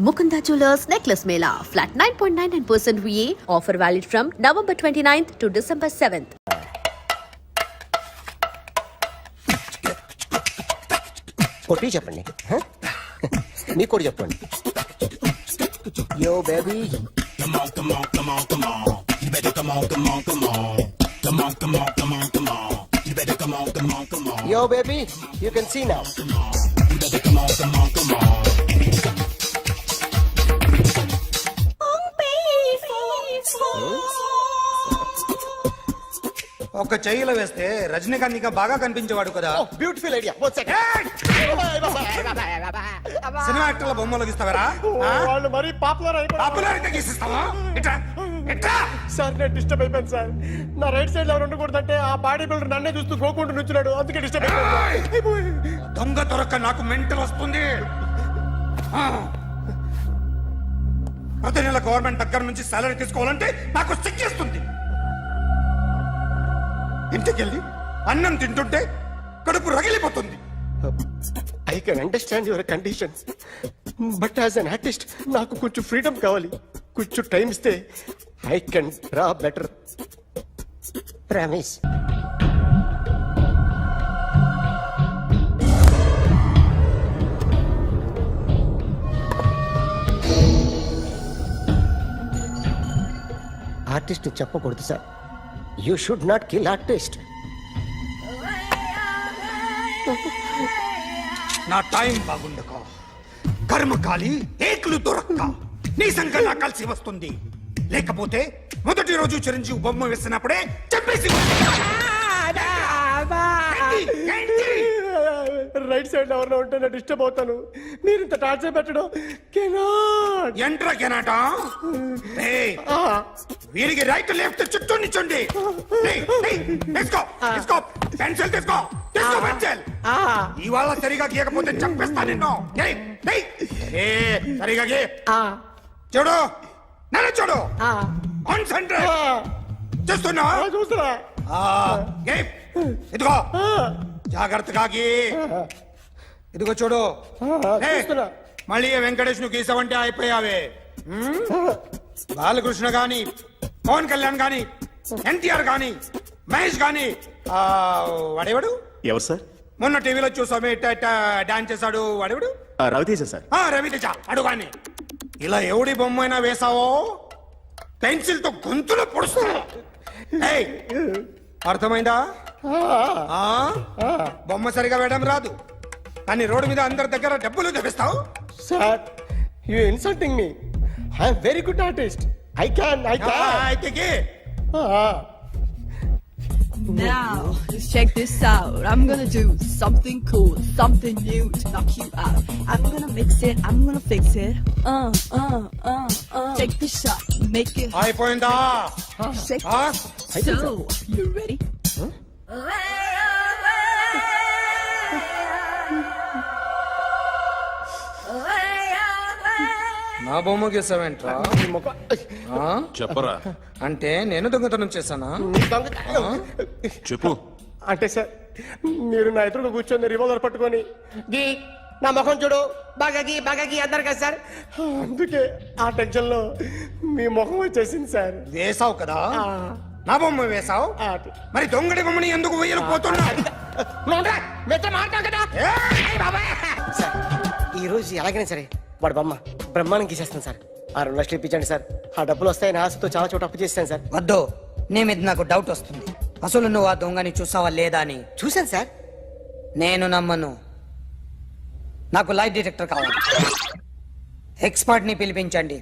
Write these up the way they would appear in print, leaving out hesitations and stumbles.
Mukunda Jewelers Necklace Mela. Flat 9.99% VA. Offer valid from November 29th to December 7th. కొట్టి చెప్పండి నీ కొట్టి చెప్పండి yo baby yo baby you can see now ఒక చెయ్యిలో వేస్తే రజనీకాంత్ ఇంకా బాగా కనిపించేవాడు కదా. బ్యూటిఫుల్ ఐడియా సినిమా యాక్టర్ల బొమ్మలు గీస్తావరా? వాళ్ళు మరి పాపులారిటీ గీసిస్తావా? ఇట్రా ఇట్రా. సార్ నేను డిస్టర్బ్ అయిపోయాను సార్. నా రైట్ సైడ్ ఎవరు ఉండకూడదంటే ఆ బాడీ బిల్డర్ నన్నే చూస్తూ గోకుంటూ నుంచున్నాడు, అందుకే డిస్టర్బ్ అయిపోయాను. దొంగ దొరక్క నాకు మెంటల్ వస్తుంది. ప్రతి నెల గవర్నమెంట్ దగ్గర నుంచి సాలరీ తీసుకోవాలంటే నాకు సిగ్గేస్తుంది. ఇంటికెళ్ళి అన్నం తింటుంటే కడుపు రగిలిపోతుంది. I can understand your conditions, but as an artist నాకు కొంచెం ఫ్రీడమ్ కావాలి. కొంచెం టైం ఇస్తే I can draw better. Promise. Artist చెప్పకూడదు sir. You should not kill artist. నా టైం బాగుండక కర్మకాలి ఏకులు దొరక్క నీ సంఖ్య నాకు కలిసి వస్తుంది. లేకపోతే మొదటి రోజు చిరంజీవి బొమ్మ వేసినప్పుడే చెప్పేసి రైట్ సైడ్ ఎవరిలో ఉంటే నేను డిస్టర్బ్ అవుతాను. మీరు ఇంత టార్చర్ పెట్టడం ఎంట్రా కెనాట. వీరికి రైట్ లెఫ్ట్ చుట్టూ నిచ్చండి. పెన్సిల్ తీసుకో, తీసుకో పెన్సిల్. ఇవాళ సరిగా గీయకపోతే చంపేస్తా నిన్ను. సరిగా గీ. చూడు నన్ను చూడు. కాన్సంట్రేట్ చేస్తున్నా. చూస్తున్నా. ఇదిగో జాగ్రత్తగా గీ. ఇదిగో చూడు. మళ్ళీ వెంకటేష్ ను గీసావంటే అయిపోయావే. బాలకృష్ణ గాని, పవన్ కళ్యాణ్ గాని, ఎన్టీఆర్ గాని, మహేష్ గాని, వాడేవాడు ఎవరు సార్? మొన్న టీవీలో చూసామే డాన్స్ చేశాడు వాడేవాడు? రవితేజ సార్. రవితేజ అడు గాని. ఇలా ఎవడి బొమ్మ అయినా వేసావో పెన్సిల్ తో గొంతులో పొడుస్తా. అర్థమైందా? బొమ్మ సరిగా వేయడం రాదు కానీ రోడ్డు మీద అందరి దగ్గర డబ్బులు తెప్పిస్తావు. Sir you insulting me. I am very good artist. I can అయితే Now, let's check this out. I'm gonna do something cool, something new to knock you out. I'm gonna mix it, I'm gonna fix it. Take the shot, make it. అయిపోయిందా? Shake it. So, you ready? నా బొమ్మ గీసావేంట్రా? చెప్పరా. అంటే నేను దొంగతనం చేశానా? చెప్పు. అంటే సార్ మీరు నా ఎదురుగా కూర్చొని రివాల్వర్ పట్టుకొని గీ నా ముఖం చూడు బాగా గీ అన్నారు కదా సార్. అందుకే ఆ టెన్షన్ లో మీ ముఖం వచ్చేసింది సార్. వేసావు కదా, నా బొమ్మ వేసావు. మరి దొంగడి బొమ్మని ఎందుకు వేయలేకపోతున్నా? ఈ రోజు ఎలాగైనా సరే వాడు బొమ్మ బ్రహ్మాండం గీసేస్తాను సార్. 6 లక్షలు ఇప్పించండి సార్. ఆ డబ్బులు వస్తాయని ఆశతో చాలా చోట అప్పు చేస్తాను సార్. వద్దు, నీ మీద నాకు డౌట్ వస్తుంది. అసలు నువ్వు ఆ దొంగని చూసావా లేదా అని. చూశాను సార్. నేను నమ్మను. నాకు లైట్ డిటెక్టర్ కావాలి. ఎక్స్పర్ట్ ని పిలిపించండి.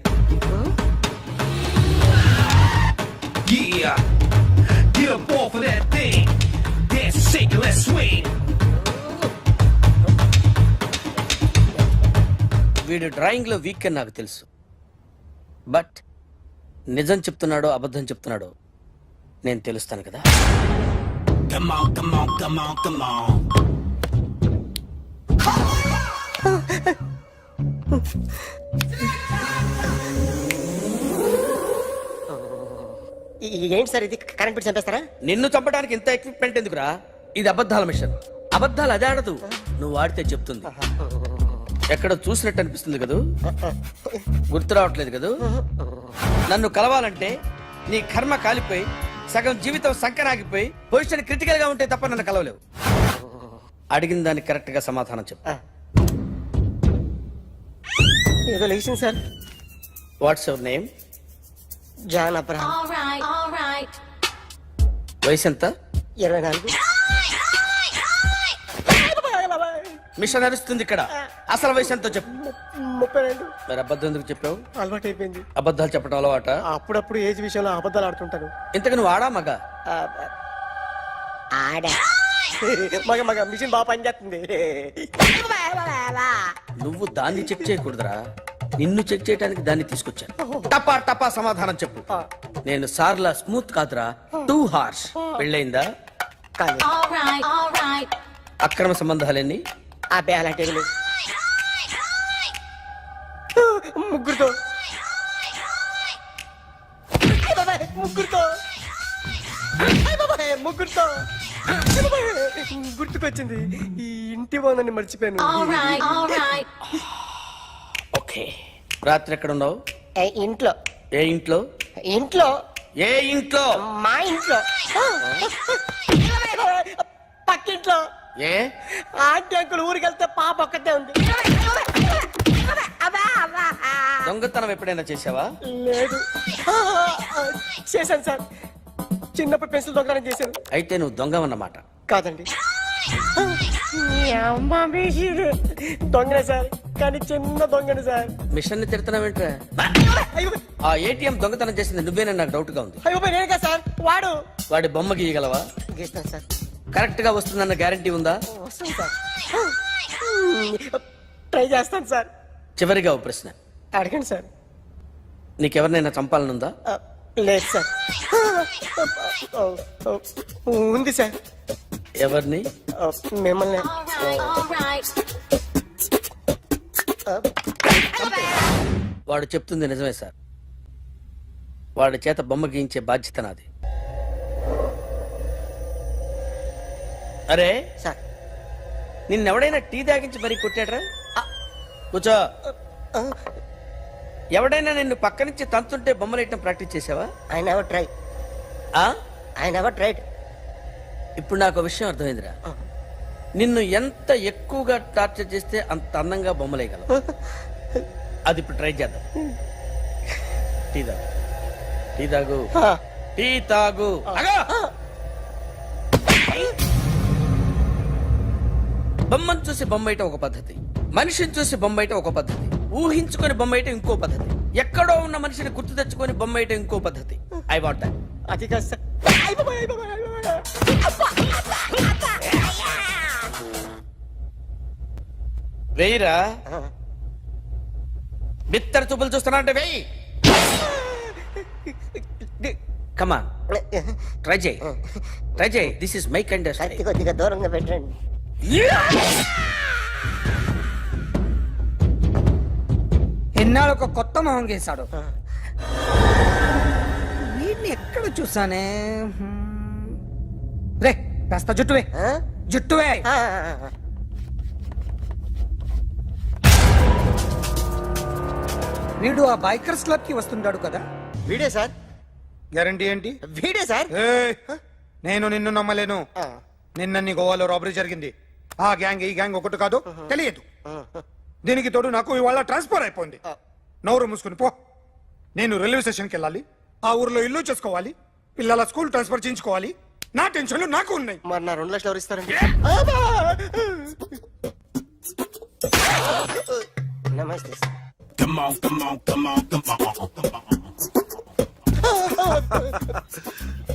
వీడు డ్రాయింగ్ లో వీక్ అని నాకు తెలుసు, బట్ నిజం చెప్తున్నాడో అబద్ధం చెప్తున్నాడో నేను తెలుస్తాను కదా. ఏంటి సార్ ఇది? కరెంట్ బిల్ చంపేస్తారా? నిన్ను చంపడానికి ఇంత ఎక్విప్మెంట్ ఎందుకురా? ఇది అబద్ధాల మిషన్. అబద్ధాలు అదే ఆడదు, నువ్వు ఆడితే చెప్తుంది. ఎక్కడ చూసినట్టు అనిపిస్తుంది కదూ? గుర్తు రావట్లేదు కదూ? నన్ను కలవాలంటే నీ కర్మ కాలిపోయి సగం జీవితం సంకరాగిపోయి పొజిషన్ క్రిటికల్ గా ఉంటే తప్ప నన్ను కలవలేవు. అడిగిన దానికి కరెక్ట్ గా సమాధానం చెప్పు. ఏదో లేచింది sir. What's your name? John Abraham. వయసు ఎంత? 24. మిషన్ నడుస్తుంది ఇక్కడ. అసలు వయసు ఎంతో చెప్పు. 32. మరి అబద్ధం ఎందుకు చెప్పావు? అలవాటు అయిపోయింది. అబద్ధాలు చెప్పడం అలవాట? అప్పుడప్పుడు ఏజ్ విషయంలో అబద్ధాలు ఆడుతుంటాను. ఇంతకు నువ్వు ఆడా మగ? ఆడా మగ మగ మిషన్ బాగా పనిచేస్తుంది. నువ్వు దాన్ని చెక్ చేయకూడదురా, నిన్ను చెక్ చేయడానికి దాన్ని తీసుకొచ్చాను. టపా టపా సమాధానం చెప్పు. నేను సార్లా స్మూత్ కాదురా, టూ హార్ష్. పెళ్ళయిందా? కానీ అక్రమ సంబంధాలన్నీ? అబ్బాయి అలాంటి ముగ్గురుతో ముగ్గురుతో ముగ్గురుతో గుర్తుకొచ్చింది. ఈ ఇంటి బాగుందని మర్చిపోయాను. ఓకే. రాత్రి ఎక్కడ ఉన్నావు? ఇంట్లో. ఏ ఇంట్లో? ఇంట్లో. ఏ ఇంట్లో? మా ఇంట్లో. పక్కింట్లో. ఏ ఆంటీ అంకుల్ ఊరికి వెళ్తే పాప ఒక్కతే ఉంది. దొంగతనం ఎప్పుడైనా చేసావా? లేదు. చేశాను సార్. చిన్నప్పుడు పెన్సిల్ దొంగతనం చేశాను. అయితే నువ్వు దొంగవన్నమాట. కాదండి, దొంగనే సార్, కానీ చిన్న దొంగని సార్. మిషన్ ని తిడుతున్నావేంట్రా? అయ్యో ఆ ఏటీఎం దొంగతనం చేసింది నువ్వేనని నాకు డౌట్ గా ఉంది. అయ్యో నేను కదా సార్, వాడు. వాడి బొమ్మ గీయగలవా? గీస్తాను సార్. కరెక్ట్ గా వస్తుందన్న గ్యారంటీ ఉందా? వస్తాను సార్. ట్రై చేస్తాను సార్. చివరిగా ఓ ప్రశ్న అడగండి సార్. నీకెవరినైనా చంపాలనుందా? లేదు సార్. ఉంది సార్. ఎవరిని? మిమ్మల్ని. వాడు చెప్తుంది నిజమే సార్. వాడి చేత బొమ్మ గీయించే బాధ్యత నాది. అరే సార్ నిన్నెవడైనా టీ తాగించి మరీ కొట్టాడ్రా? కూర్చో. ఎవడైనా నిన్ను పక్క నుంచి తంతుంటే బొమ్మలేయటం ప్రాక్టీస్ చేసావా? I never try. ఆ? I never tried. ఇప్పుడు నాకు ఒక విషయం అర్థమైందిరా. నిన్ను ఎంత ఎక్కువగా టార్చర్ చేస్తే అంత అందంగా బొమ్మలేయగలవు. అది ఇప్పుడు ట్రై చేద్దాం. టీ తాగు. టీ తాగు. టీ తాగు. బొమ్మను చూసి బొమ్మయటం ఒక పద్ధతి, మనిషిని చూసి బొమ్మయటం ఒక పద్ధతి, ఊహించుకొని బొమ్మయటం ఇంకో పద్ధతి, ఎక్కడో ఉన్న మనిషిని గుర్తు తెచ్చుకొని బొమ్మయటం ఇంకో పద్ధతి. I want that. అది కాదు సార్. వెయ్యిరా. బిత్తర చూపులు చూస్తున్నా అంటే వెయ్యి. కమా ట్రై చేయి. ట్రై చేయి. This is my kind. కొద్దిగా దూరంగా పెట్టండి. ఎన్నాళ్ళు ఒక కొత్త మొహం గీశాడు. వీడిని ఎక్కడ చూసానే? రే కాస్త జుట్టువే. జుట్టువే. వీడు ఆ బైకర్స్ క్లబ్ కి వస్తుంటాడు కదా? వీడే సార్. గ్యారంటీ ఏంటి? వీడే సార్. ఏయ్, నేను నిన్ను నమ్మలేను. నిన్న నీ గోవాలో రాబరీ జరిగింది. ఆ గ్యాంగ్ ఈ గ్యాంగ్ ఒకటి కాదు, తెలియదు. దీనికి తోడు నాకు ఇవాళ ట్రాన్స్ఫర్ అయిపోయింది. నోరు మూసుకుని పో. నేను రైల్వే స్టేషన్కి వెళ్ళాలి, ఆ ఊర్లో ఇల్లు చేసుకోవాలి, పిల్లల స్కూల్ ట్రాన్స్ఫర్ చేయించుకోవాలి. నా టెన్షన్లు నాకు ఉన్నాయి. మరి నా 2 లక్షలు ఎవరు ఇస్తారండి? నమస్తే సార్.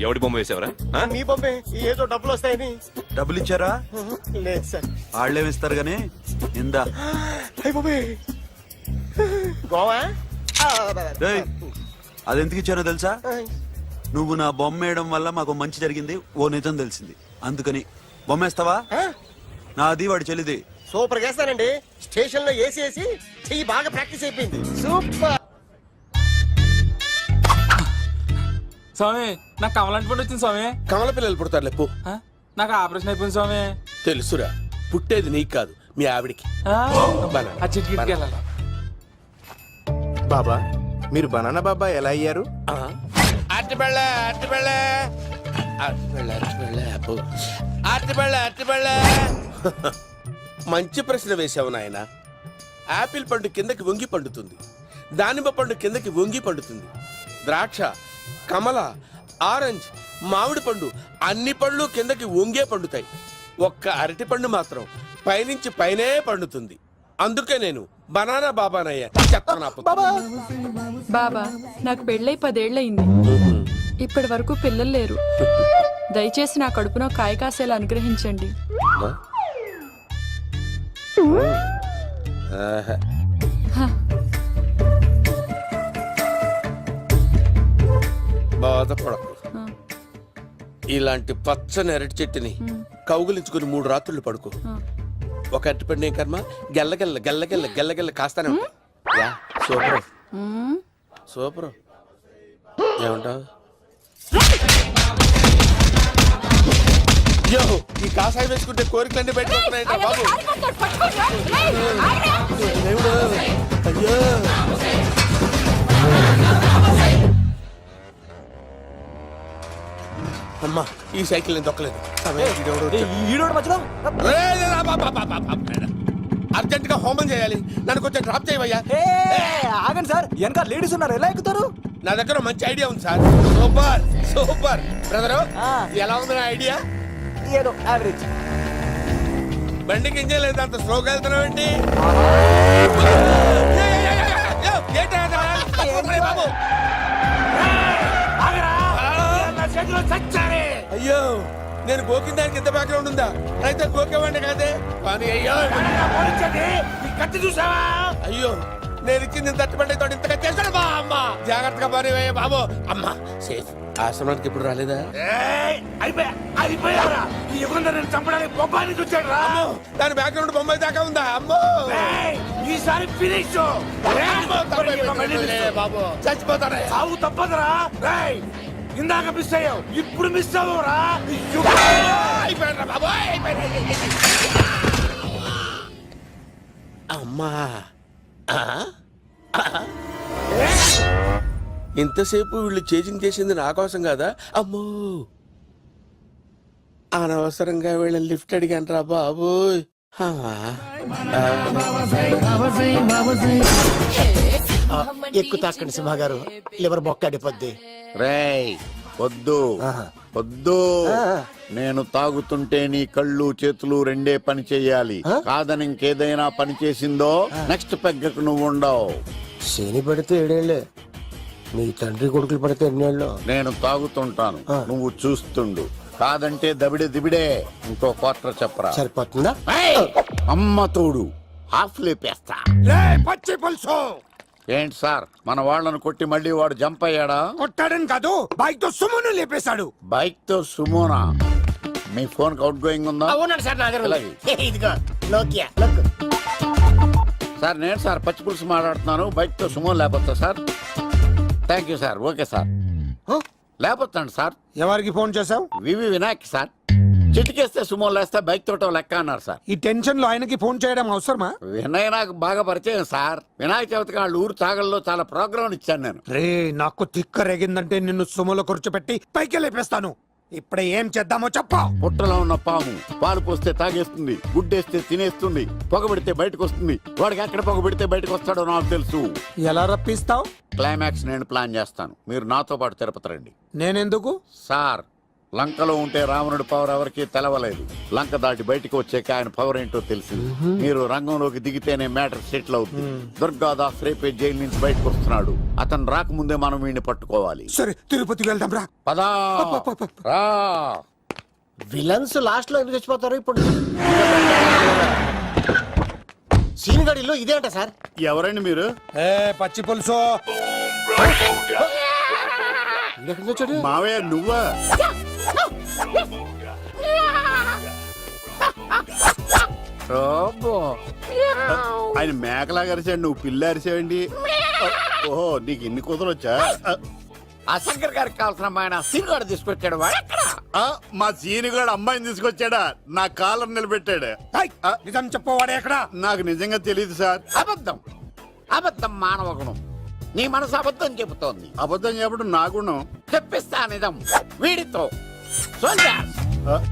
ఎవడి బొమ్మ వేసావరా? మీ బొమ్మే. ఏదో డబ్బులు వస్తాయని. డబ్బులు ఇచ్చారా? లేదు సార్. వాళ్ళేమి ఇస్తారు గానీ ఇందా. అయ్య బొమ్మే. గోవా. డేయ్, అది ఎందుకు ఇచ్చానో తెలుసా? నువ్వు నా బొమ్మ వేయడం వల్ల మాకు మంచి జరిగింది, ఓ నిజం తెలిసింది. అందుకని బొమ్మేస్తావా? నాది వాడి చెల్లిది. సూపర్ చేస్తానండి. స్టేషన్ లో ఏసీ వేసి చెయ్యి బాగా ప్రాక్టీస్ అయిపోయింది. సూపర్. స్వామి నాకు కమలాంటి పండు వచ్చింది స్వామి. కమల పిల్లలు పుడతారు లేపు. నాకు ఆపరేషన్ అయిపోయింది స్వామి. తెలుసురా, పుట్టేది నీకు కాదు మీ ఆవిడికి ఆ చెట్టుకి వెళ్ళాలి. బాబా మీరు బనానా బాబా ఎలా అయ్యారు? అట్టిబెళ్ళ అట్టిబెళ్ళ అట్టిబెళ్ళ అట్టిబెళ్ళ అబ్బో. అట్టిబెళ్ళ అట్టిబెళ్ళ మంచి ప్రశ్న వేశావు నాయన. యాపిల్ పండు కిందకి వంగి పండుతుంది, దానిమ్మ పండు కిందకి వంగి పండుతుంది, ద్రాక్ష, కమల, ఆరెంజ్, మామిడి పండు అన్ని పండ్లు కిందకి వంగే పండుతాయి. ఒక్క అరటి పండు మాత్రం పైనుంచి పైనే పండుతుంది. అందుకే నేను బనానా బాబానయ్యా. చెప్తాను బాబా నాకు పెళ్ళై 10 ఏళ్ళయింది. ఇప్పటి వరకు పిల్లలు లేరు. దయచేసి నా కడుపున కాయ కాసేలా అనుగ్రహించండి. బాధపడకు. ఇలాంటి పచ్చని అరటి చెట్టుని కౌగులించుకుని 3 రాత్రులు పడుకో. ఒక అరటి పండు ఏం కర్మ గెల్లగెల్ల గెల్లగెల్ల గెల్లగెల్ల కాస్తానే ఉంటాయి. Yeah super super. ఏమంటావు? యో ఈ కాసాయి వేసుకుంటే కోరికలన్నీ బయటకు బాబు. దేవుడు అయ్యో. అమ్మా ఈ సైకిల్ నేను దొక్కలేదు. అర్జెంట్ గా హోమం చేయాలి. నన్ను కొంచెం డ్రాప్ చేయవయ్యా. ఆగండి సార్, వెనక లేడీస్ ఉన్నారు, ఎలా ఎక్కుతారు? నా దగ్గర మంచి ఐడియా ఉంది సార్. Super super brother. ఎలా ఉంది నా ఐడియా? ఏదో యావరేజ్. బండికి ఇంజన్ లేదు, అంత స్లోగా వెళ్తున్నావు ఏంటి? అయ్యో నేను గోకిన దానికి ఎంత బ్యాక్గ్రౌండ్ ఉందా? అయితే గోకేవాడిని కాదే. కానీ అయ్యో కత్తి చూసావా? అయ్యో నేను ఇచ్చింది తట్టుబడి తోటి ఇంతగా చేశాడు బా అమ్మ. జాగ్రత్తగా పని బాబు. అమ్మ సేఫ్. ఆశ్రమానికి ఇప్పుడు రాలేదా? దాని బ్యాక్గ్రౌండ్ బొమ్మాయి దాకా ఉందా? అమ్మో ఈసారి ఫినిష్ బాబు. చచ్చిపోతానే. సాగు తప్పదురా. ఇందాక మిస్ అయ్యావు, ఇప్పుడు మిస్ అవ్వరా? అమ్మా ఇంతసేపు వీళ్ళు చేజింగ్ చేసింది నా కోసం కాదా? అమ్మో అనవసరంగా వీళ్ళని లిఫ్ట్ అడిగాను రా బాబు. ఎక్కు తాకండి సింహ గారు, లివర్ బొక్క అడిపోద్ది. రేయ్ వద్దు వద్దు, నేను తాగుతుంటే నీ కళ్ళు చేతులు రెండే పని చెయ్యాలి. కాదని ఇంకేదైనా పని చేసిందో నెక్స్ట్ పెగ్గకు నువ్వు ఉండవు. శని పడితే 7 ఏళ్ళే, మీ తండ్రి కొడుకులు పడితే 2 ఏళ్ళు. నేను తాగుతుంటాను, నువ్వు చూస్తుండు. కాదంటే దబిడే దిబిడే. ఇంకో క్వార్టర్ చెప్పరా? సరిపోతుందా? అమ్మ తోడు హాఫ్ లేపేస్తా. పచ్చి పులుసు. ఏంటి సార్, మన వాళ్ళను కొట్టి మళ్ళీ వాడు జంప్ అయ్యాడా? కొట్టాడని కాదు, బైక్ తో సుమ్మును లేపేశాడు. బైక్ తో సుమోనా? మీ ఫోన్ అవుట్ గోయింగ్ ఉందా? అవునండి సార్, నా దగ్గర అలాగే. ఇదిగో నోకియా. సార్ నేను సార్ పచ్చి పులుసు మాట్లాడుతున్నాను. బైక్ తో సుమో లేకపోతా sir? Thank you sir. Okay sir, లేకపోతాను సార్. ఎవరికి ఫోన్ చేశావు? వివి వినాయక్ సార్. చిటికేస్తే సుమో లేస్తే బైక్ తోటం లెక్క అన్నారు సార్. ఈ టెన్షన్ లో ఆయనకి ఫోన్ చేయడం అవసరమా? వినయ్ నాకు బాగా పరిచయం సార్. వినాయక చవితికి వాళ్ళ ఊరు చాగల్లో చాలా ప్రోగ్రాం ఇచ్చాను నేను. రే నాకు తిక్క రేగిందంటే నిన్ను సుమలో కూర్చోపెట్టి పైకి లేపేస్తాను. ఇప్పుడే ఏం చేద్దామో చెప్పా. పుట్టలో ఉన్న పాము పాలు పోస్తే తాగేస్తుంది, గుడ్డేస్తే తినేస్తుంది, పొగబెడితే బయటకు వస్తుంది. వాడికి ఎక్కడ పొగబెడితే బయటకు వస్తాడో నాకు తెలుసు. ఎలా రప్పిస్తావు? క్లైమాక్స్ నేను ప్లాన్ చేస్తాను, మీరు నాతో పాటు తిరుపతి రండి. నేనెందుకు? సార్ లంకలో ఉంటే రావణుడి పవర్ ఎవరికి తెలవలేదు. లంక దాటి బయటకు వచ్చాక ఆయన పవర్ ఏంటో తెలిసింది. మీరు రంగంలోకి దిగితేనే మ్యాటర్ సెటిల్ అవుతుంది. దుర్గాదాస్ రేపే జైలు నుంచి బయటకు వస్తున్నాడు. అతను రాకముందే మనం వీడిని పట్టుకోవాలి. సరే తిరుపతికి వెళ్దాం రా. పదా రా. విలన్స్ లాస్ట్ లో ఎందుకు చచ్చిపోతారు? ఇప్పుడు సీన్ గడిలో ఇదే అంట సార్. ఎవరండి మీరు? పచ్చి పులుసు. మావయ్య నువ్వా? ఆయన మేకలాగా అరిచాడు, నువ్వు పిల్ల అరిచావండి. ఓహో నీకు ఇన్ని కూతురు వచ్చా? ఆ శంకర్ గారికి కావాల్సిన ఆయన సీన్ కూడా తీసుకొచ్చాడు. మా సీనుగాడు అమ్మాయిని తీసుకొచ్చాడా నా కాలర్ నిలబెట్టాడు. ఏయ్, నిజం చెప్పవాడే ఎక్కడ? నాకు నిజంగా తెలియదు సార్. అబద్ధం అబద్ధం మానవ గుణం. నీ మనసు అబద్ధం చెబుతోంది. అబద్ధం చెప్పడం నా గుణం. తెప్పిస్తా నిజం వీడితో. సోల్జర్స్,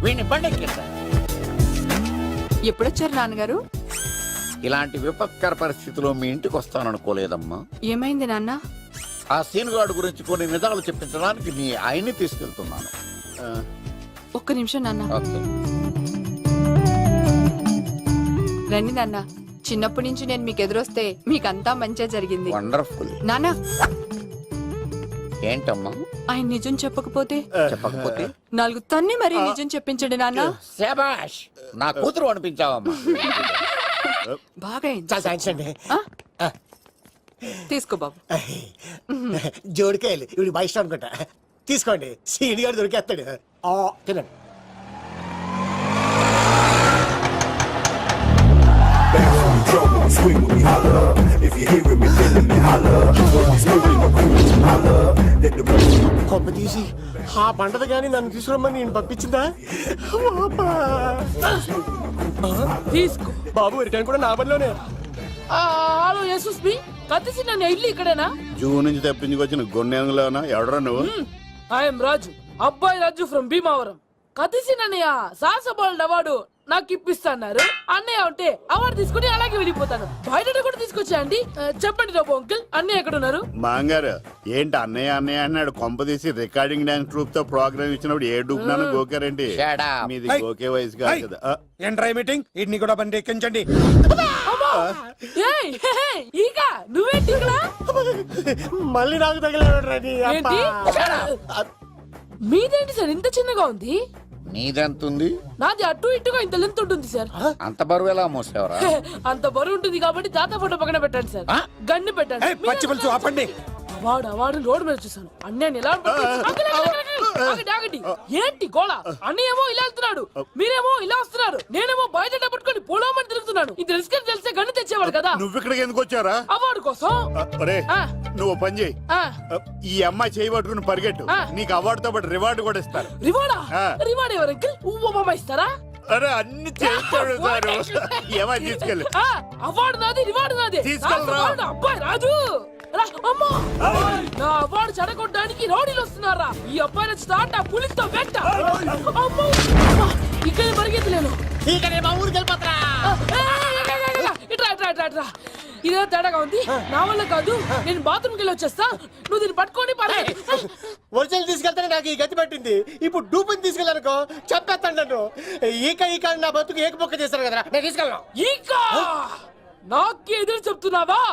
వీడిని బండెక్కిస్తా. ఎప్పుడొచ్చారు నాన్నగారు? ఇలాంటి విపత్కర పరిస్థితిలో మీ ఇంటికి వస్తాననుకోలేదమ్మా. ఏమైంది నాన్న? ఆ సీనుగాడు గురించి కొన్ని నిజాలు చెప్పించడానికి మీ ఆయన్ని తీసుకెళ్తున్నాను. ఒక్క నిమిషం నాన్న. ఓకే. రండి నాన్న. చిన్నప్పటి నుంచి నేను మీకు ఎదురొస్తే మీకంతా మంచిగా జరిగింది. వండర్ఫుల్. నాన్న, ఏంటమ్మా? ఆయన నిజం చెప్పకపోతే చెప్పకపోతే 4 తన్ని మరీ నిజం చెప్పించండి నాన్న. శభాష్, నా కూతురు అనిపించావమ్మా. బాగా అయింది. చాలా థ్యాంక్స్ అండి. తీసుకో బాబు. జోడికాయలు ఇవి బాగా ఇష్టం అనుకుంటా. తీసుకోండి, సీని గారు దొరికేస్తాడు. తినండి. కొమ్మ తీసి ఆ పంటది కానీ నన్ను తీసుకురమ్మని నేను పంపించిందా? తీసుకో. బాబు రిటర్న్ కూడా నా పనిలోనే. హలో యశస్ బి కత్తిసి నన్ను ఇల్లు ఇక్కడేనా? జూ నుంచి తప్పించుకొచ్చిన గొన్నెంగులోనా? ఎవడరా నువ్వు? ఐఎమ్ రాజు, అబ్బాయి రాజు ఫ్రమ్ భీమావరం. కత్తిసి నన్నయ్య సాహసబాల్ అవార్డు నాకు ఇప్పిస్తాన్నారు. అన్నయ్య ఉంటే అవార్డు తీసుకుని అలాగే వెళ్ళిపోతాను. బయట కూడా తీసుకొచ్చా అండి. చెప్పండి రాబు అంకుల్, అన్నయ్య ఎక్కడ ఉన్నారు? మాంగారు ఏంటి అన్నయ్య అన్నయ్య అన్నాడు? కొంప తీసి రికార్డింగ్ డాన్స్ ట్రూప్ తో ప్రోగ్రామ్ ఇచ్చినప్పుడు ఏ డూబ్నాను గోకారండి? మీది గోకే వయసు కాదు కదా. ఏంట్రై మీటింగ్? ఇడ్ని కూడా బండి ఎక్కించండి. ఈక నువ్వేంటి ఇక్కడ? మళ్ళీ నాకు తగిలాడు. ఏంటి? మీదేంటి సార్ ఇంత చిన్నగా ఉంది? నీదెంతుంది? నాది అటు ఇటుగా ఇంత లెంత్ ఉంటుంది సార్. అంత బరువు ఎలా మోసేవరా? అంత బరువు ఉంటుంది కాబట్టి తాత ఫోటో పక్కన పెట్టండి సార్. గన్ను పెట్టండి. పచ్చి పులుసు ఆపండి. అవార్డు రోడ్డు మీద చూసాను. అన్నయ్య ఎలా ఆగండి. ఏంటి గోళ? అన్నయ్య ఏమో ఇలా వెళ్తున్నాడు, మీరేమో ఇలా వస్తున్నారు, నేనేమో బయట పట్టుకొని పొలమని తిరుగుతున్నాను. ఇది రిస్క్ అని తెలిస్తే గన్ను తెచ్చేవాడు కదా. నువ్వు ఇక్కడికి ఎందుకు వచ్చారా? అవార్డు కోసం. నువ్వు పని చేయి, ఈ అమ్మాయి చేయి పట్టుకుని పరిగెట్టు. నీకు అవార్డుతో పాటు రివార్డు కూడా ఇస్తారు. రివార్డా? రివార్డ్ ఎవరు అంకిల్? ఉవ్వమ్మ ఇస్తారా? అరే అన్ని చేస్తాడు సార్. ఏమై తీసుకెళ్ళి. అవార్డు నాది, రివార్డు నాది. తీసుకెళ్ళరా. అబ్బాయి రాజు అమ్మా, నా అవార్డు చెడగొట్టడానికి రౌడీలు వస్తున్నారా? ఈ అబ్బాయి స్టార్ట్ ఆ పులితో వెంట. ఇక్కడ పరిగెత్తలేను. ఇట్రా ఇదే తేడాగా ఉంది. నా వల్ల కాదు, నేను బాత్రూమ్కి వెళ్ళి వచ్చేస్తా. నువ్వు దీన్ని పట్టుకొని ఒరిజినల్ తీసుకెళ్తానే నాకు ఈ గతి పట్టింది. ఇప్పుడు డూపుని తీసుకెళ్ళానుకో చెప్పేస్తాను నన్ను. ఈక నా బతుకు ఏకపొక్క చేశారు కదా, నేను తీసుకెళ్ళను. ఈక నాకే ఎదురు చెప్తున్నావా?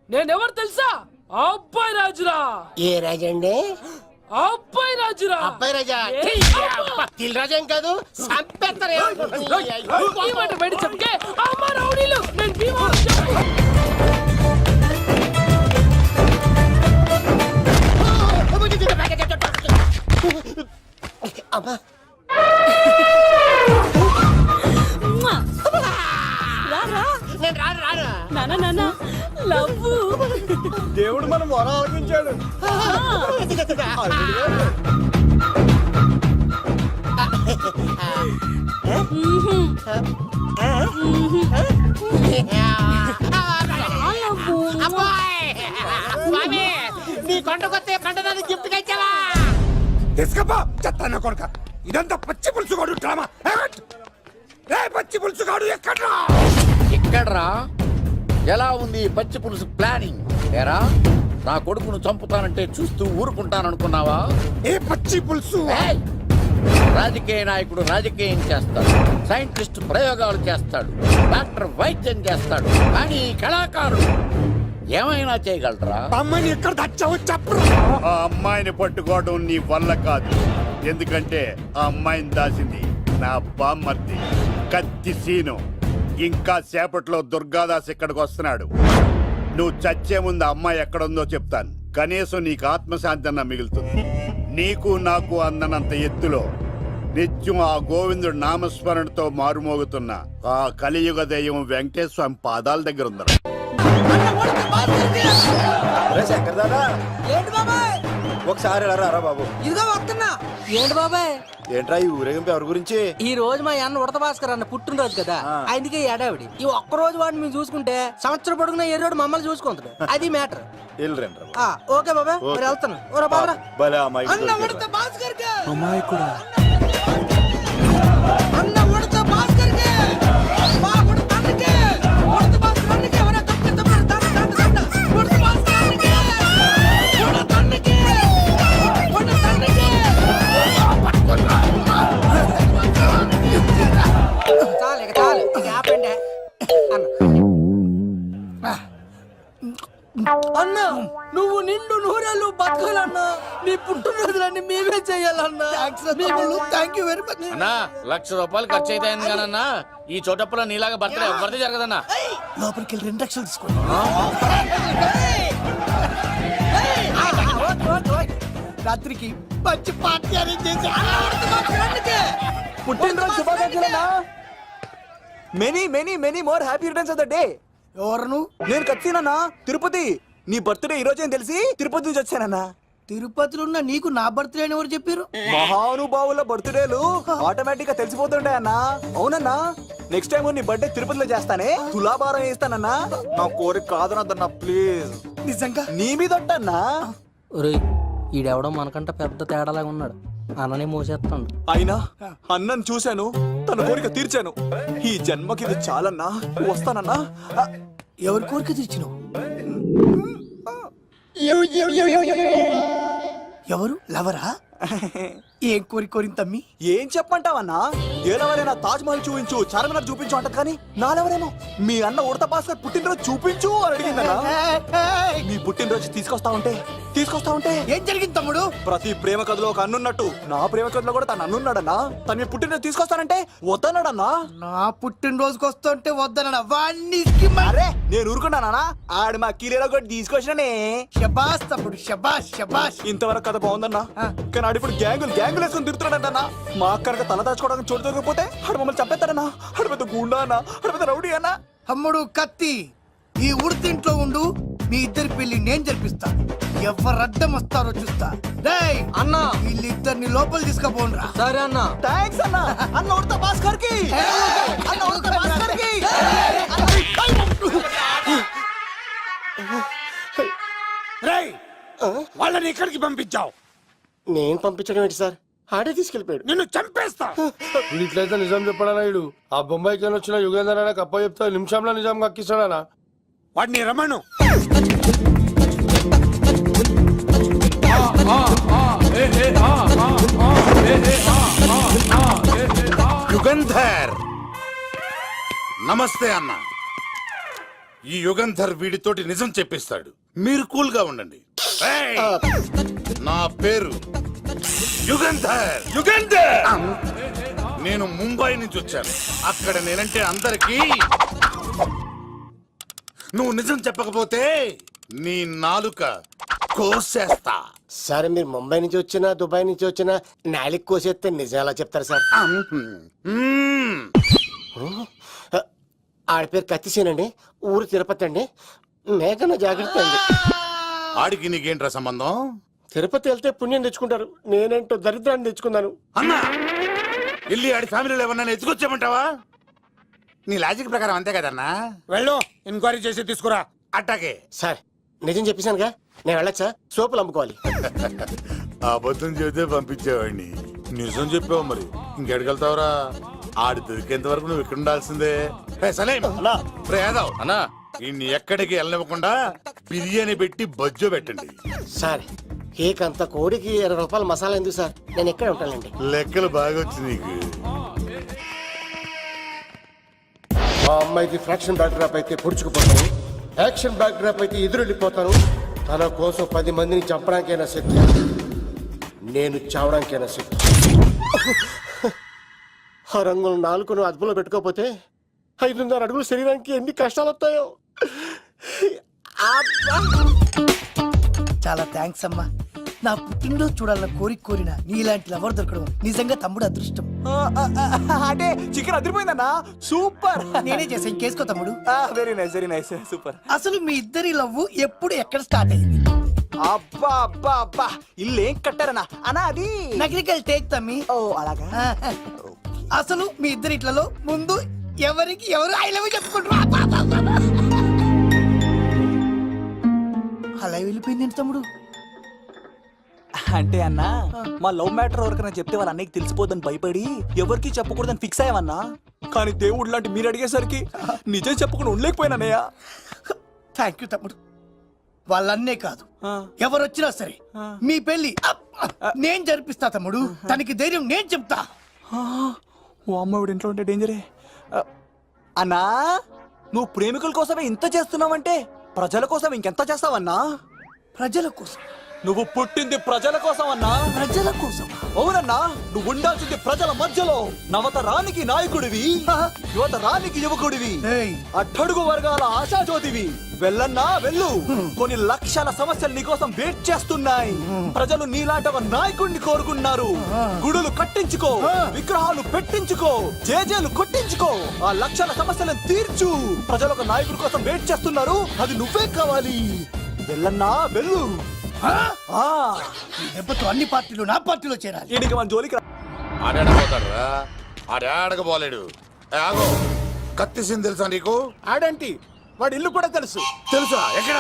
నేనెవరు తెలుసా? అబ్బాయి రాజురా. ఏ రాజండి? అబ్బాయి రాజురా. అబ్బాయి రాజా? తిల్ రాజా ఏం కాదు, చంపేస్తారు. ఈ మాట బయట చెప్తే అమ్మ రౌడీలు. నేను భీమవరం చెప్పు. అమ్మా దేవుడు మనం వర ఆలోచించాడు. నీ కొండకొస్తే కంటదాన్ని గిఫ్ట్ గా ఇచ్చావా? తీసుకపో చెత్త కొడుక. ఇదంతా పచ్చి పులుసుగాడు డ్రామా. పచ్చి పులుసుగాడు ఎక్కడ్రా? ఎక్కడ్రా? ఎలా ఉంది పచ్చి పులుసు ప్లానింగ్? ఏరా, నా కొడుకును చంపుతానంటే చూస్తూ ఊరుకుంటాననుకున్నావా? ఏ పచ్చి పులుసు? రాజకీయ నాయకుడు రాజకీయం చేస్తాడు, సైంటిస్ట్ ప్రయోగాలు చేస్తాడు, డాక్టర్ వైద్యం చేస్తాడు, కానీ కళాకారుడు ఏమైనా చేయగలరా? అమ్మాయిని ఎక్కడ తెచ్చావో చెప్పరు. ఆ అమ్మాయిని పట్టుకోవడం నీ వల్ల కాదు. ఎందుకంటే ఆ అమ్మాయిని దాసింది నా బామ్మర్ది కత్తి సీను. ఇంకా సేపట్లో దుర్గాదాస్ ఇక్కడికి వస్తున్నాడు. నువ్వు చచ్చే ముందు అమ్మాయి ఎక్కడుందో చెప్తాను. కనీసం నీకు ఆత్మశాంతి అన్న మిగులుతుంది. నీకు నాకు అందనంత ఎత్తులో నిత్యం ఆ గోవిందుడు నామస్మరణతో మారుమోగుతున్న ఆ కలియుగ దైవం వెంకటేశ్వర స్వామి పాదాల దగ్గర ఉందరా. ఒకసారి రా బాబు. ఇదిగో వస్తున్నా. ఏంటి బాబాయ్? ఏంట్రా ఈ ఊరేగింపు ఎవరి గురించి? ఈ రోజు మా అన్న ఉడత భాస్కర్ అన్న పుట్టినరోజు కదా, అందుకే ఈ ఏడావిడి. ఈ ఒక్క రోజు వాడిని మేము చూసుకుంటే సంవత్సరం పొడుగున ఎర్రోడు మమ్మల్ని చూసుకుంటాడు. అది మ్యాటర్. ఓకే బాబాయ్, మరి వెళ్తాను. ఓరా బాబరా. అన్న ఉడత భాస్కర్ కే. అమ్మాయి కూడా అన్న ఉడత భాస్కర్ కే. మా ఉడత అన్నకే. ఉడత భాస్కర్ అన్నకే. ఒరే తప్పి తప్పి దండ. ఉడత భాస్కర్ అన్నకే. ఉడత అన్నకే. ఉడత అన్నకే. చాలు ఇక ఆపండి అన్న. నువ్వు నిండు నూరేళ్ళు బతకాలన్నా. నీ పుట్టినరోజులన్నీ మేమే చెయ్యాలన్నా. థ్యాంక్ యూ వెరీ మచ్ అన్నా. 1,00,000 రూపాయలు ఖర్చు అయితే కానన్నా ఈ చోటప్పులో నీలాగా బర్త్డే ఎవరిది జరగదన్నా. లోపలికి వెళ్ళి 2 లక్షలు తీసుకోండి. రాత్రికి మంచి పార్టీ అరేంజ్ చేసి పుట్టినరోజు శుభాకాంక్షలన్నా. Many many many more happy returns of the day. ఎవరు? నేను కత్తినన్నా, తిరుపతి. నీ బర్త్డే ఈ రోజే తెలిసి తిరుపతి నుంచి వచ్చానన్నా. తిరుపతిలో ఉన్న నీకు నా బర్త్డే అని ఎవరు చెప్పారు? మహానుభావుల బర్త్డేలు ఆటోమేటిక్ గా తెలిసిపోతుంటాయన్నా. అవునన్నా, నెక్స్ట్ టైం నీ బర్త్డే తిరుపతిలో చేస్తానే, తులాభారం వేస్తానన్నా. నా కోరిక కాదనద్దన్నా ప్లీజ్. నిజంగా నీ మీద అన్నా. ఈడెవడో మనకంట పెద్ద తేడాలాగా ఉన్నాడు. అన్ననే మోసేస్తాడు. అయినా అన్నను చూశాను, తన కోరిక తీర్చాను. ఈ జన్మకి ఇది చాలన్నా. వస్తానన్నా. ఎవరి కోరిక తీర్చినావు? ఎవరు? లవరా? ఏం కోరిన తమ్మి? ఏం చెప్పంటావన్నా? ఏలవరైనా తాజ్ మహల్ చూపించు, చార్మినార్ చూపించు అంట, కానీ నాలెవరేమో మీ అన్న ఉడత భాస్కర్ పుట్టినరోజు చూపించు అని అడిగిందన్నా. మీ పుట్టినరోజు తీసుకొస్తా ఉంటే ఏం జరిగింది తమ్ముడు? ప్రతి ప్రేమ కథలో ఒక అన్నున్నట్టు నా ప్రేమ కథలో కూడా తను అన్నున్నాడన్నా. తను మీ పుట్టినరోజు తీసుకొస్తానంటే వద్దన్నాడన్నా. నా పుట్టినరోజుకి వస్తుంటే వద్దనడా? వాణ్ణి అరే నేను ఊరుకున్నానా? ఆడు మా కీలేలో కూడా తీసుకొచ్చిననే. శబాష్ తమ్ముడు, శబాష్ శబాష్. ఇంతవరకు కథ బాగుందన్నా, కానీ ఆడిప్పుడు గ్యాంగులు వేసుకుని తిరుగుతున్నాడన్నా. మా అక్కడికి తల దాచుకోవడానికి చోటు దొరికిపోతే ఆడు మమ్మల్ని చంపేస్తాడన్నా. ఆడు పెద్ద గుండా అన్నా, ఆడు పెద్ద రౌడీ అన్నా. తమ్ముడు కత్తి, ఈ ఉడితింట్లో ఉండు. మీ ఇద్దరి పెళ్లి నేను జరిపిస్తా. ఎవరు అడ్డం వస్తారో చూస్తా. డేయ్ అన్న, వీళ్ళిద్దరిని లోపల తీసుకుపోండ్రా. సరే అన్న. థాంక్స్ అన్నా. అన్న ఉడత భాస్కర్ కి. అన్న ఉడత భాస్కర్ కి. రేయ్, వాళ్ళని ఇక్కడికి పంపించావు. నేను పంపించడం ఏంటి సార్? ఆడే తీసుకెళ్ళిపోయాడు. నిన్ను చంపేస్తా. ఇట్లయితే నిజం చెప్పడానా? ఇడు ఆ బొంబాయికి వచ్చిన యుగేందర్ అనే కప్ప చెప్తా నిమిషంలో నిజం కక్కిస్తాడా? వాడిని రమణు. యుగంధర్ నమస్తే అన్న. ఈ యుగంధర్ వీడితోటి నిజం చెప్పిస్తాడు. మీరు కూల్ గా ఉండండి. ఏయ్! నా పేరు యుగంధర్. నేను ముంబై నుంచి వచ్చాను. అక్కడ నేనంటే అందరికీ. నువ్వు నిజం చెప్పకపోతే నీ నాలుక కోసేస్తా. సార్ మీరు ముంబై నుంచి వచ్చినా దుబాయ్ నుంచి వచ్చినా నాలిక్ కోసేస్తే నిజాలా చెప్తారు సార్? ఆడి పేరు కత్తిసేనండి, ఊరు తిరుపతి అండి. మేఘన జాగ్రత్త అండి. ఆడికి నీకేంట్రా సంబంధం? తిరుపతి వెళ్తే పుణ్యం తెచ్చుకుంటారు, నేనేంటో దరిద్రాన్ని తెచ్చుకున్నాను. అన్నా, వెళ్ళి ఆడి ఫ్యామిలీలో ఎవరన్నా ఎత్తుకొచ్చామంటావా? నీ లాజిక్ ప్రకారం అంతే కదన్నా. వెళ్ళు, ఎంక్వైరీ చేసి తీసుకురా. అట్టాకే. సార్ నిజం చెప్పేశానుగా, నేను వెళ్ళచ్చా? సోపులు అమ్ముకోవాలి. అబద్ధం చెబితే పంపించేవాడిని. నిజం చెప్పావు, మరి ఇంకెడగలుగుతావురా? ఆడి దొరికేంత వరకు నువ్వు ఇక్కడ ఉండాల్సిందే. అన్నా ఇన్ని ఎక్కడికి వెళ్ళనివ్వకుండా బిర్యానీ పెట్టి బజ్జో పెట్టండి. సార్ కేక్ కోడికి 20 రూపాయలు మసాలా ఎందుకు సార్? నేను ఎక్కడ ఉంటానండి. లెక్కలు బాగా వచ్చి నీకు. మా అమ్మాయికి ఫ్రాక్షన్ బ్యాక్ డ్రాప్ అయితే పొడుచుకుపోతాను, యాక్షన్ బ్యాక్ డ్రాప్ అయితే ఎదురెళ్ళిపోతాను. తన కోసం 10 మందిని చంపడానికైనా సిద్ధం, నేను చావడానికైనా సిద్ధం. ఆ రంగులు 4 అదుపులో పెట్టుకోకపోతే 5.5 అడుగుల శరీరానికి ఎన్ని కష్టాలు వస్తాయో. చాలా థ్యాంక్స్ అమ్మా. నా పుట్టినరోజు చూడాలన్న కోరిన నీలాంటి లవర్ దొరకడం నిజంగా తమ్ముడు అదృష్టం. అంటే చికెన్ అదిరిపోయిందన్నా, సూపర్. నేనే చేసా, ఇంకేసుకో తమ్ముడు. Very nice super. అసలు మీ ఇద్దరి లవ్ ఎప్పుడు ఎక్కడ స్టార్ట్ అయింది? అబ్బా అబ్బా అబ్బా, ఇల్లు ఏం కట్టారన్నా అన్నా? అది నగరికల్ టేక్ తమ్మి. ఓ అలాగా. అసలు మీ ఇద్దరి ఇట్లలో ముందు ఎవరికి ఎవరు ఐ లవ్ చెప్పుకుంటారు? అలా వెళ్ళిపోయింది తమ్ముడు. అంటే అన్నా, మా లవ్ మ్యాటర్ ఎవరికైనా చెప్తే వాళ్ళ అన్నయ్యకి తెలిసిపోద్దని భయపడి ఎవరికి చెప్పకూడదని ఫిక్స్ అయ్యామన్నా. కానీ దేవుడు లాంటి మీరు అడిగేసరికి నిజం చెప్పకుండా ఉండలేకపోయినానయ్య. థ్యాంక్ యూ తమ్ముడు. వాళ్ళన్నే కాదు, ఎవరొచ్చినా సరే మీ పెళ్లి నేను జరిపిస్తా తమ్ముడు. తనకి ధైర్యం నేను చెప్తా. ఓ అమ్మఒడి ఇంట్లో ఉంటే డేంజరే. అన్నా, నువ్వు ప్రేమికుల కోసమే ఇంత చేస్తున్నావంటే ప్రజల కోసం ఇంకెంత చేస్తావన్నా? ప్రజల కోసం? నువ్వు పుట్టింది ప్రజల కోసం అన్నా. ప్రజల కోసం? అవునన్నా, నువ్వు ఉండాల్సింది ప్రజల మధ్యలో. నవతరానికి నాయకుడివి, యువతరానికి యువకుడివి, అట్టడుగు వర్గాల ఆశాజ్యోతివి. వెళ్ళన్నా వెళ్ళు. కొన్ని లక్షల సమస్యలు నీకోసం వెయిట్ చేస్తున్నాయి. ప్రజలు నీలాంటి ఒక నాయకుడిని కోరుకున్నారు. గుడులు కట్టించుకో, విగ్రహాలు పెట్టించుకో, జేజేలు కొట్టించుకో, ఆ లక్షల సమస్యలను తీర్చు. ప్రజలు ఒక నాయకుడి కోసం వెయిట్ చేస్తున్నారు, అది నువ్వే కావాలి. వెళ్ళన్నా వెళ్ళు. దెబ్బతో అన్ని పార్టీలు నా పార్టీలో చేరాలి. ఈయనకి మన జోలికి ఆడపోతాడురా, ఆడకపోలేడు. ఆగో, కత్తిసింది తెలుసా నీకు? ఆడంటి వాడి ఇల్లు కూడా తెలుసు. తెలుసా? ఎక్కడ?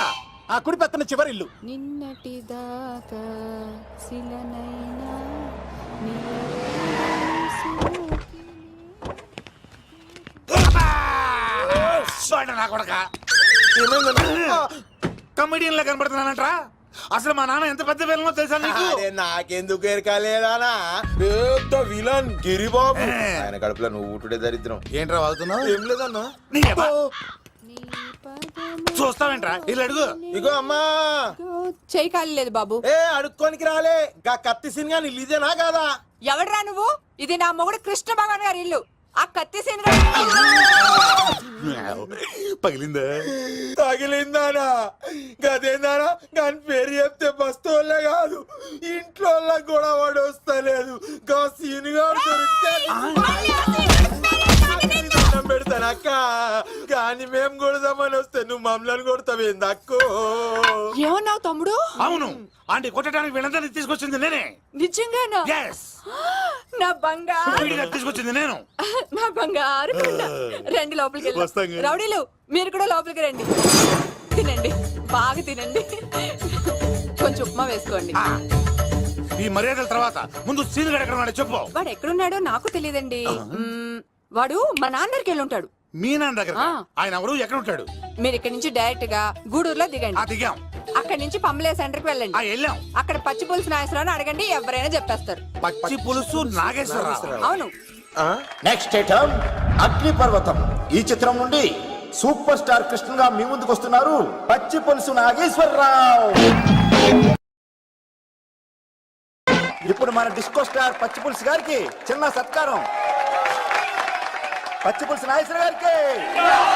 ఆ కుడి పక్కన చివరి ఇల్లు. నిన్నటి దాకా శిలనైనా నా కొడక కమెడియన్ లా కనబడుతున్నానంట్రా. అసలు మా నాన్న ఎంత పెద్ద విలనో తెలుసా నీకు? నాకెందుకు ఎరకాలేదానా, పెద్ద విలన్ గిరిబాబు. ఆయన కడుపులో నువ్వు ఊటుడే దరిద్రం. ఏంట్రా వాళ్తున్నావు? ఏం లేదన్నా. చూస్తావేంట్రా? ఇల్లు అడుగు. ఇగో అమ్మా, చేయి ఖాళీ లేదు బాబు. ఏ అడుక్కోనికి రాలే. గా కత్తి సినిమా ఇల్లు ఇదేనా కాదా? ఎవడరా నువ్వు? ఇది నా మొగుడు కృష్ణ భగవాన్ గారి ఇల్లు. ఆ కత్తి సీన్ పగిలిందా? తగిలిందానా? గదేందానా? దాని పేరు చెప్తే బస్తోళ్ళే కాదు, ఇంట్లో కూడా వాడు వస్తలేదు. గా సీనుగా పెడతాను అక్క. కానీ మేము కొడదామని వస్తే నువ్వు మమ్మల్ని కొడతావేంది అక్కో? ఏమన్నావు తమ్ముడు? అవును, ఆంటీ కొట్టడానికి వీళ్ళందరినీ తీసుకొచ్చింది నేనే. నిజంగానా? నా బంగారు తీసుకొచ్చింది నేను. నా బంగారు కొండ. రండి లోపలికి వెళ్ళి. రౌడీలు మీరు కూడా లోపలికి రండి. తినండి, బాగా తినండి. కొంచెం ఉప్మా వేసుకోండి. ఈ మర్యాదల తర్వాత ముందు సీన్ ఎక్కడ ఉన్నాడో చెప్పు. వాడు ఎక్కడున్నాడో నాకు తెలియదండి. వాడు మా నాన్నకి వెళ్ళి ఉంటాడు. మీ నాన్న దగ్గర? ఆయన ఎవరు, ఎక్కడ ఉంటాడు? మీరు ఇక్కడ నుంచి డైరెక్ట్ గా గూడూరులో దిగండి. దిగాం. అక్కడ నుంచి పంబలే సెంటర్ కి వెళ్ళండి. వెళ్ళాం. అక్కడ పచ్చి పులుసు నాగేశ్వరరావు అడగండి, ఎవరైనా చెప్పేస్తారు. పచ్చి పులుసు నాగేశ్వరరావు? అవును. నెక్స్ట్ ఐటమ్ అగ్నిపర్వతం. ఈ చిత్రం నుండి సూపర్ స్టార్ కృష్ణగా మీ ముందుకు వస్తున్నారు పచ్చి పులుసు నాగేశ్వరరావు. ఇప్పుడు మన డిస్కో స్టార్ పచ్చి పులుసు గారికి చిన్న సత్కారం. పచ్చి పులుసు నాగేశ్వర గారికి,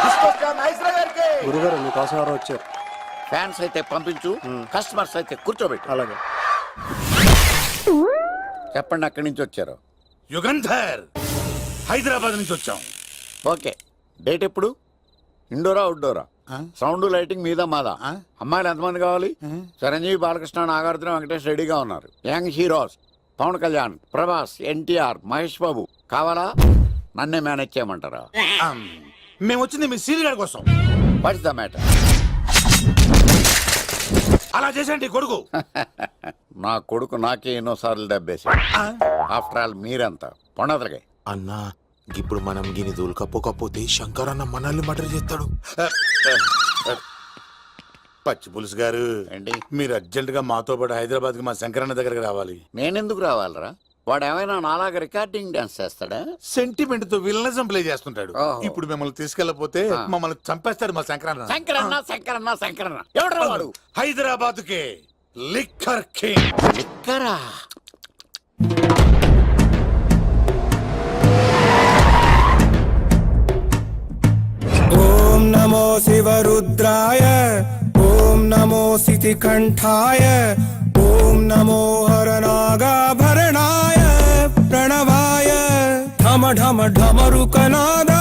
డిస్కో స్టార్ నాగేశ్వర గారికి. గురుగారు మీకోసం ఎవరు వచ్చారు? ఫ్యాన్స్ అయితే పంపించు, కస్టమర్స్ అయితే కూర్చోబెట్టు. అలాగే. చెప్పండి, అక్కడి నుంచి వచ్చారు? యుగంధర్, హైదరాబాద్ నుంచి వచ్చాం. ఓకే, డేట్ ఎప్పుడు? ఇండోరా అవుట్డోరా? సౌండ్ లైటింగ్ మీద మాదా? అమ్మాయిలు ఎంతమంది కావాలి? చిరంజీవి, బాలకృష్ణ, నాగార్జున, వెంకటేష్ రెడీగా ఉన్నారు. యంగ్ హీరోస్ పవన్ కళ్యాణ్, ప్రభాస్, ఎన్టీఆర్, మహేష్ బాబు కావాలా? నన్నే మేనేజ్ చేయమంటారా? మేము వచ్చింది మీ సీన్ గారి కోసం. What's the matter? అలా చేసేంటి కొడుకు? నా కొడుకు నాకే ఎన్నోసార్లు దెబ్బేసి. ఆఫ్టర్ ఆల్ మీరంతా పొండదలకే. అన్నా, ఇప్పుడు మనం గిని దూలకపోతే శంకర్ అన్న మనల్ని మర్డర్ చేస్తాడు. పచ్చి పులుసు గారు, మీరు అర్జెంట్ గా మాతో పాటు హైదరాబాద్ కి మా శంకరన్న దగ్గరకు రావాలి. నేనెందుకు రావాలరా? వాడు ఏమైనా నాలాగా రికార్డింగ్ డాన్స్ చేస్తాడా? సెంటిమెంట్ తో విలనిజం ప్లే చేస్తుంటాడు. ఇప్పుడు మిమ్మల్ని తీసుకెళ్లపోతే మమ్మల్ని చంపేస్తాడు మా శంకరన్న. శంకరన్న శంకరన్న శంకరన్న ఎవడు వాడు? హైదరాబాద్ కే లిక్కర్ కింగ్. లిక్కరా? ఓం నమో శివరుద్రాయ, ఓం నమో శితికంఠాయ, ఓం నమో హరనాగాభరణాయ ప్రణవాయ ఢమ ఢమ ఢమరుకనాదానందాయ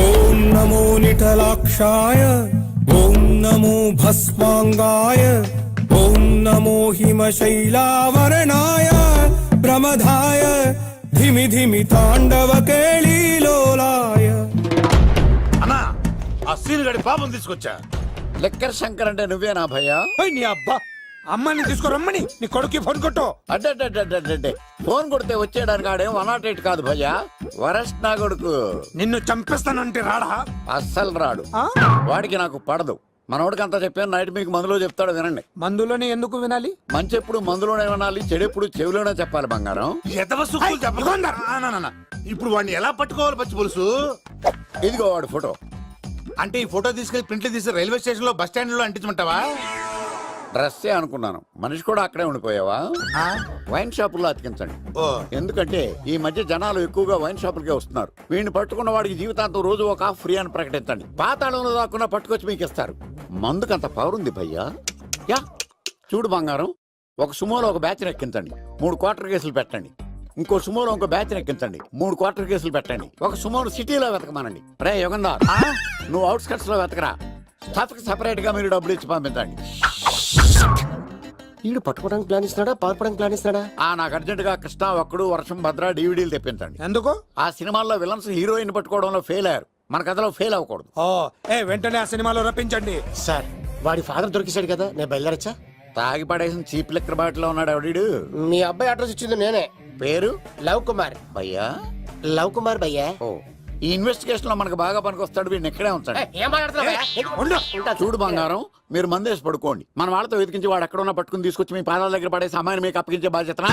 ఓం నమో నిఠలాక్షాయ ఓం నమో భస్మాంగాయ ఓం నమో హిమశైలావరణాయ ప్రమదాయ ధిమి ధిమి తాండవ కేళీలోలాయ. అన్నా ఆ సీన్ గడి పాపం తీసుకొచ్చా. లెక్కర్ శంకర్ అంటే నువ్వేనా భయ్యా? ఏయ్, నీ అబ్బా అమ్మాయిని తీసుకురమ్మని నీ కొడుక్కి ఫోన్ కొట్టు. అడ్డే ఫోన్ కొడితే వచ్చేయడానికి ఆడేం 108 కాదు భయ్యా, వరస్ట్ నా కొడుకు. నిన్ను చంపేస్తానంటే రాడా? అస్సలు రాడు. ఆ? వాడికి నాకు పడదు. మనోడికి అంతా చెప్పాను, నైట్ మీకు మందులో చెప్తాడు వినండి. మందులోనే ఎందుకు వినాలి? మంచి ఎప్పుడు మందులోనే వినాలి, చెడు ఎప్పుడు చెవిలోనే చెప్పాలి బంగారం. ఇప్పుడు వాడిని ఎలా పట్టుకోవాలి పచ్చి పులుసు? ఇదిగో వాడు ఫోటో. అంటే ఈ ఫోటో తీసుకెళ్లి ప్రింట్లు తీసి రైల్వే స్టేషన్ లో బస్ స్టాండ్ లో అంటించమంటావా? డ్రెస్సే అనుకున్నాను, మనిషి కూడా అక్కడే ఉండిపోయావా? వైన్ షాపుల్లో అతికించండి. ఎందుకంటే ఈ మధ్య జనాలు ఎక్కువగా వైన్ షాపులకే వస్తున్నారు. వీడిని పట్టుకున్న వాడికి జీవితాంతం రోజు ఒక ఆఫ్ ఫ్రీ అని ప్రకటించండి. పాతాళంలో దాక్కున్నా పట్టుకొచ్చి మీకు ఇస్తారు. మందుకంత పవర్ ఉంది భయ్యా. యా చూడు బంగారం, ఒక సుమోలో ఒక బ్యాచ్ ఎక్కించండి, 3 క్వార్టర్ కేసులు పెట్టండి. ఇంకో సుమోలో ఇంకో బ్యాచ్ ఎక్కించండి, 3 క్వార్టర్ కేసులు పెట్టండి. ఒక సుమోను సిటీలో వెతకమానండి. రే యుగంధర్, నువ్వు అవుట్స్కట్స్ లో వెతకరా. స్టాఫ్ కి సెపరేట్ గా మీరు డబ్బులు ఇచ్చి పంపించండి. వీడు పట్టుకోవడానికి ప్లాన్ ఇస్తున్నాడా, పారిపోవడానికి ప్లాన్ ఇస్తున్నాడా? నాకు అర్జెంట్ గా కృష్ణ, ఒక్కడు, వర్షం, భద్ర డివిడీలు తెప్పించండి. ఎందుకు? ఆ సినిమాల్లో విలన్స్ హీరోయిన్ పట్టుకోవడంలో ఫెయిల్ అయ్యారు, మన కథలో ఫెయిల్ అవ్వకూడదు. వెంటనే ఆ సినిమాలో రప్పించండి. సార్ వాడి ఫాదర్ దొరికేశాడు కదా, నేను బయలుదేరచ్చా? తాగి పడేసిన చీప్ లెక్కర్ బాటిలో ఉన్నాడు ఎవడీడు. మీ అబ్బాయి అడ్రస్ ఇచ్చింది నేనే. పేరు లవ్ కుమార్. భయ్యా? లవ్ కుమార్ భయ్యా. ఓ, ఈ ఇన్వెస్టిగేషన్ లో మనకు బాగా పనికొస్తాడు, వీడిని ఇక్కడే ఉంచండి. ఏం మాట్లాడుతున్నా? చూడు బంగారం, మీరు మందేసి పడుకోండి. మన వాళ్ళతో వెతికించి వాడు ఎక్కడ ఉన్నా పట్టుకుని తీసుకొచ్చి మీ పాదాల దగ్గర పడేసి అమ్మాయిని మీకు అప్పగించే బాధ్యత